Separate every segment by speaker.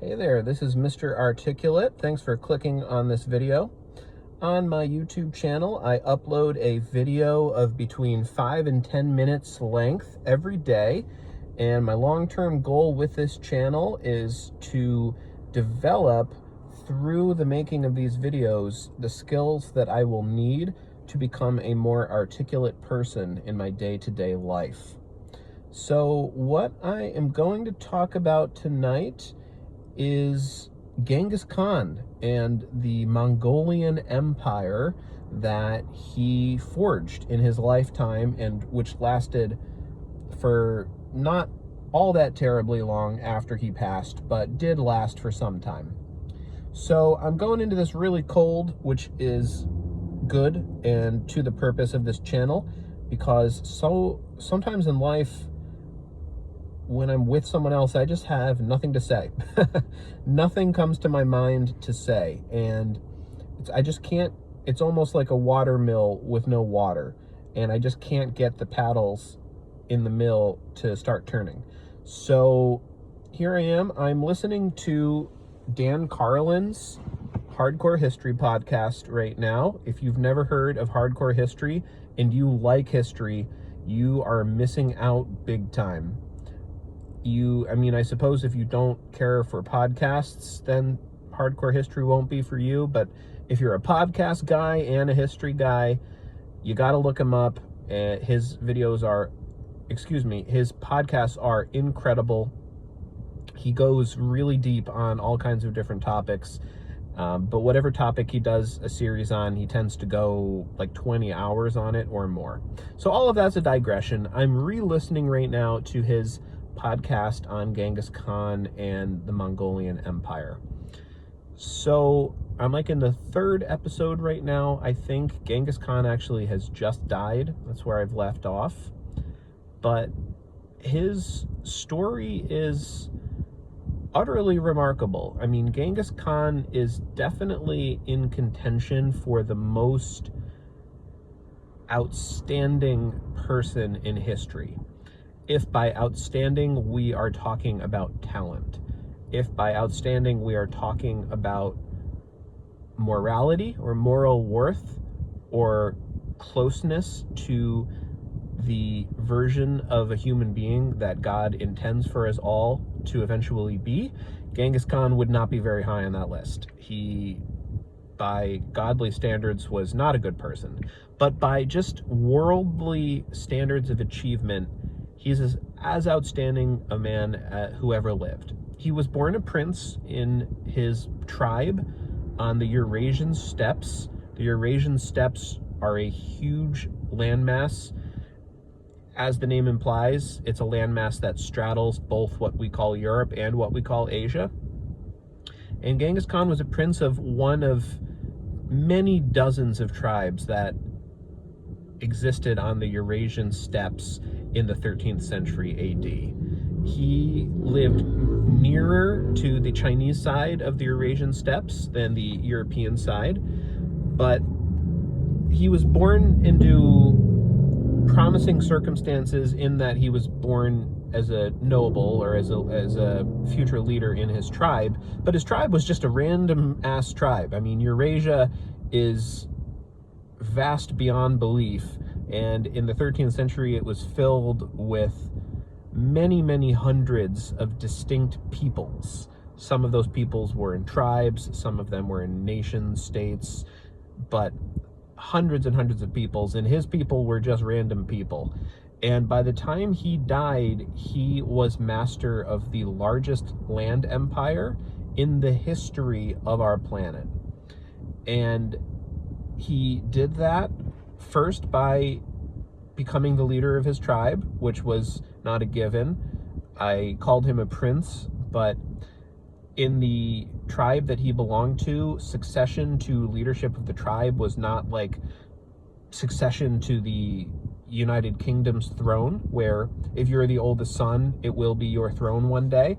Speaker 1: Hey there, this is Mr. Articulate. Thanks for clicking on this video. On my YouTube channel, I upload a video of between 5 and 10 minutes length every day. And my long-term goal with this channel is to develop, through the making of these videos, the skills that I will need to become a more articulate person in my day-to-day life. So what I am going to talk about tonight is Ghengis Khan and the Mongolian Empire that he forged in his lifetime, and which lasted for not all that terribly long after he passed, but did last for some time. So I'm going into this really cold, which is good and to the purpose of this channel, because sometimes in life, when I'm with someone else, I just have nothing to say. Nothing comes to my mind to say. And I just can't, it's almost like a water mill with no water. And I just can't get the paddles in the mill to start turning. So here I am. I'm listening to Dan Carlin's Hardcore History podcast right now. If you've never heard of Hardcore History and you like history, you are missing out big time. I suppose if you don't care for podcasts, then Hardcore History won't be for you. But if you're a podcast guy and a history guy, you got to look him up. His podcasts are incredible. He goes really deep on all kinds of different topics. But whatever topic he does a series on, he tends to go like 20 hours on it or more. So all of that's a digression. I'm re-listening right now to his podcast on Ghengis Khan and the Mongolian Empire. So I'm like in the third episode right now. I think Ghengis Khan actually has just died. That's where I've left off. But his story is utterly remarkable. I mean, Ghengis Khan is definitely in contention for the most outstanding person in history. If by outstanding we are talking about talent, if by outstanding we are talking about morality or moral worth or closeness to the version of a human being that God intends for us all to eventually be, Ghengis Khan would not be very high on that list. He, by godly standards, was not a good person. But by just worldly standards of achievement, he's as outstanding a man who ever lived. He was born a prince in his tribe on the Eurasian steppes. The Eurasian steppes are a huge landmass. As the name implies, it's a landmass that straddles both what we call Europe and what we call Asia. And Ghengis Khan was a prince of one of many dozens of tribes that existed on the Eurasian steppes in the 13th century AD. He lived nearer to the Chinese side of the Eurasian steppes than the European side, but he was born into promising circumstances in that he was born as a noble or as a future leader in his tribe, but his tribe was just a random ass tribe. I mean, Eurasia is vast beyond belief, and in the 13th century it was filled with many, many hundreds of distinct peoples. Some of those peoples were in tribes, some of them were in nation states, but hundreds and hundreds of peoples, and his people were just random people. And by the time he died, he was master of the largest land empire in the history of our planet. And he did that first by becoming the leader of his tribe, which was not a given. I called him a prince, but in the tribe that he belonged to, succession to leadership of the tribe was not like succession to the United Kingdom's throne, where if you're the oldest son, it will be your throne one day.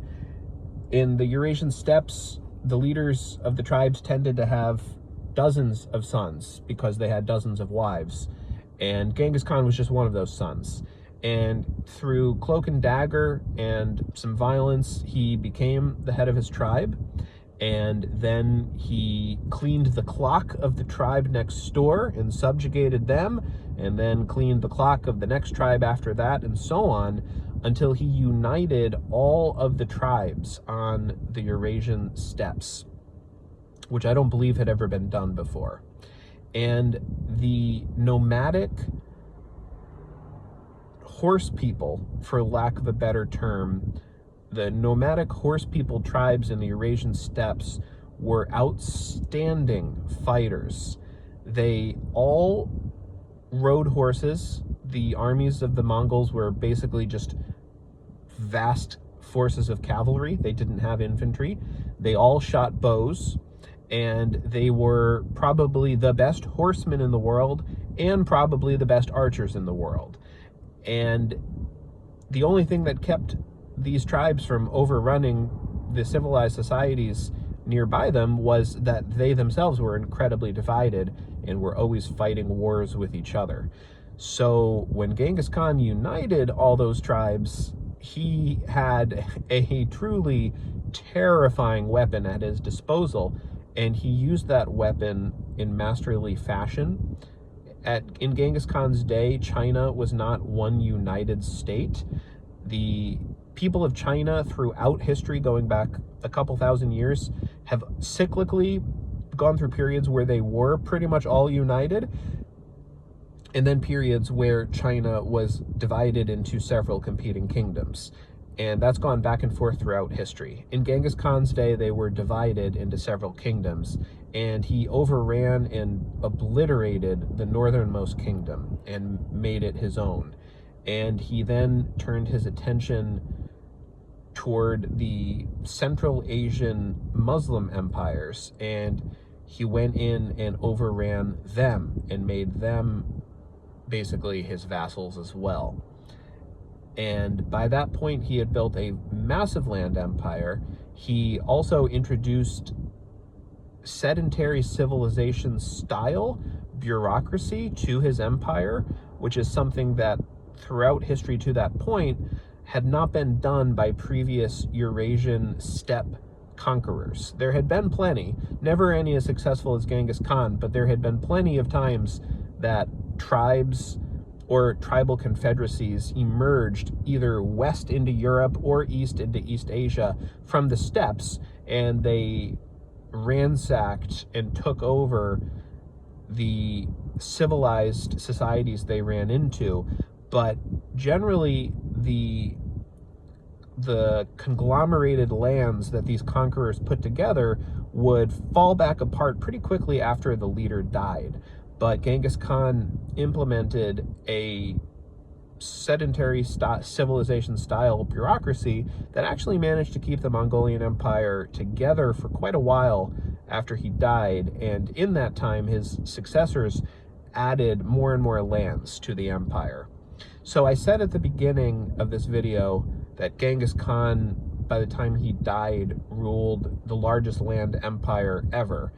Speaker 1: In the Eurasian steppes, the leaders of the tribes tended to have dozens of sons because they had dozens of wives. And Ghengis Khan was just one of those sons. And through cloak and dagger and some violence, he became the head of his tribe. And then he cleaned the clock of the tribe next door and subjugated them, and then cleaned the clock of the next tribe after that, and so on, until he united all of the tribes on the Eurasian steppes, which I don't believe had ever been done before. And the nomadic horse people, for lack of a better term, the nomadic horse people tribes in the Eurasian steppes were outstanding fighters. They all rode horses. The armies of the Mongols were basically just vast forces of cavalry. They didn't have infantry. They all shot bows, and they were probably the best horsemen in the world and probably the best archers in the world. And the only thing that kept these tribes from overrunning the civilized societies nearby them was that they themselves were incredibly divided and were always fighting wars with each other. So when Genghis Khan united all those tribes, he had a truly terrifying weapon at his disposal, and he used that weapon in masterly fashion. In Genghis Khan's day, China was not one united state. The people of China throughout history, going back a couple thousand years, have cyclically gone through periods where they were pretty much all united, and then periods where China was divided into several competing kingdoms. And that's gone back and forth throughout history. In Genghis Khan's day, they were divided into several kingdoms, and he overran and obliterated the northernmost kingdom and made it his own. And he then turned his attention toward the Central Asian Muslim empires, and he went in and overran them and made them basically his vassals as well. And by that point, he had built a massive land empire. He also introduced sedentary civilization style bureaucracy to his empire, which is something that throughout history to that point had not been done by previous Eurasian steppe conquerors. There had been plenty, never any as successful as Genghis Khan, but there had been plenty of times that tribes or tribal confederacies emerged either west into Europe or east into East Asia from the steppes, and they ransacked and took over the civilized societies they ran into. But generally, the conglomerated lands that these conquerors put together would fall back apart pretty quickly after the leader died. But Genghis Khan implemented a sedentary civilization style bureaucracy that actually managed to keep the Mongolian Empire together for quite a while after he died. And in that time, his successors added more and more lands to the empire. So I said at the beginning of this video that Genghis Khan, by the time he died, ruled the largest land empire ever.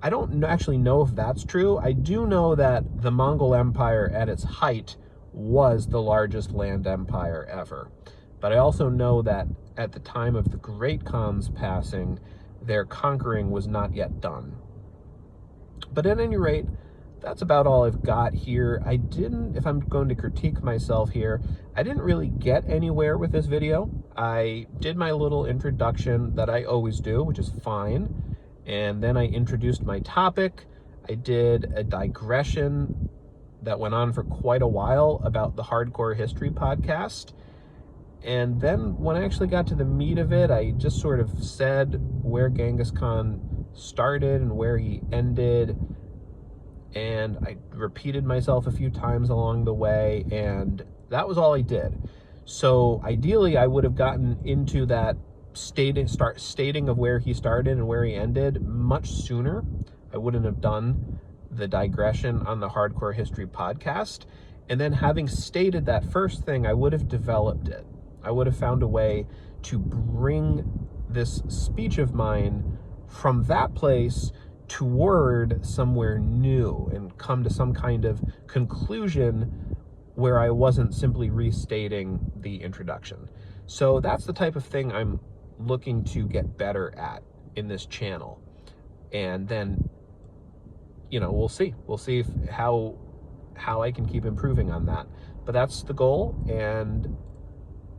Speaker 1: I don't actually know if that's true. I do know that the Mongol Empire at its height was the largest land empire ever. But I also know that at the time of the Great Khan's passing, their conquering was not yet done. But at any rate, that's about all I've got here. If I'm going to critique myself here, I didn't really get anywhere with this video. I did my little introduction that I always do, which is fine. And then I introduced my topic. I did a digression that went on for quite a while about the Hardcore History podcast. And then when I actually got to the meat of it, I just sort of said where Genghis Khan started and where he ended. And I repeated myself a few times along the way, and that was all I did. So ideally, I would have gotten into that stating of where he started and where he ended much sooner. I wouldn't have done the digression on the Hardcore History podcast. And then having stated that first thing, I would have developed it. I would have found a way to bring this speech of mine from that place toward somewhere new and come to some kind of conclusion where I wasn't simply restating the introduction. So that's the type of thing I'm looking to get better at in this channel. And then, we'll see. We'll see how I can keep improving on that. But that's the goal, and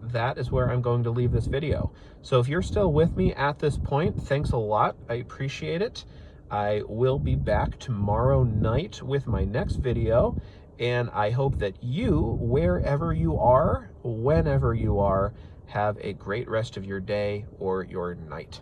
Speaker 1: that is where I'm going to leave this video. So if you're still with me at this point, thanks a lot. I appreciate it. I will be back tomorrow night with my next video, and I hope that you, wherever you are, whenever you are, have a great rest of your day or your night.